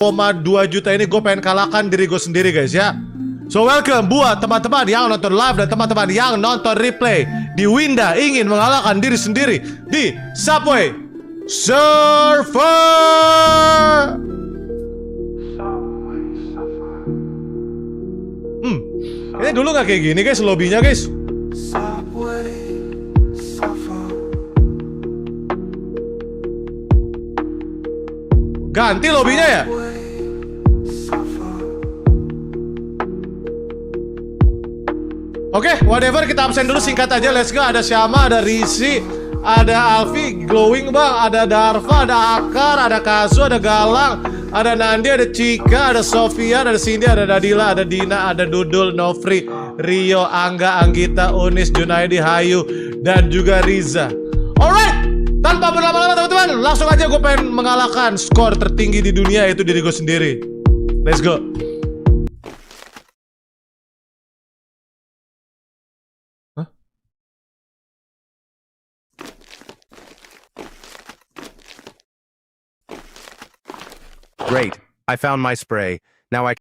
juta ini gue pengen kalahkan diri gue sendiri guys ya. So welcome buat teman-teman yang nonton live dan teman-teman yang nonton replay di Windah ingin mengalahkan diri sendiri di Subway Surfer. Ini dulu nggak kayak gini guys lobbynya guys. Ganti lobbynya ya. Oke, whatever, kita absen dulu singkat aja, let's go. Ada Syama, ada Risi, ada Alfi, glowing bang, ada Darva, ada Akar, ada Kazu, ada Galang, ada Nandi, ada Cika, ada Sofia, ada Cindy, ada Dadila, ada Dina, ada Dudul, Nofri, Rio, Angga, Anggita, Unis, Junaidi, Hayu, dan juga Riza. Alright, tanpa berlama-lama teman-teman, langsung aja gue pengen mengalahkan skor tertinggi di dunia, yaitu diri gue sendiri. Let's go. Great. I found my spray. Now I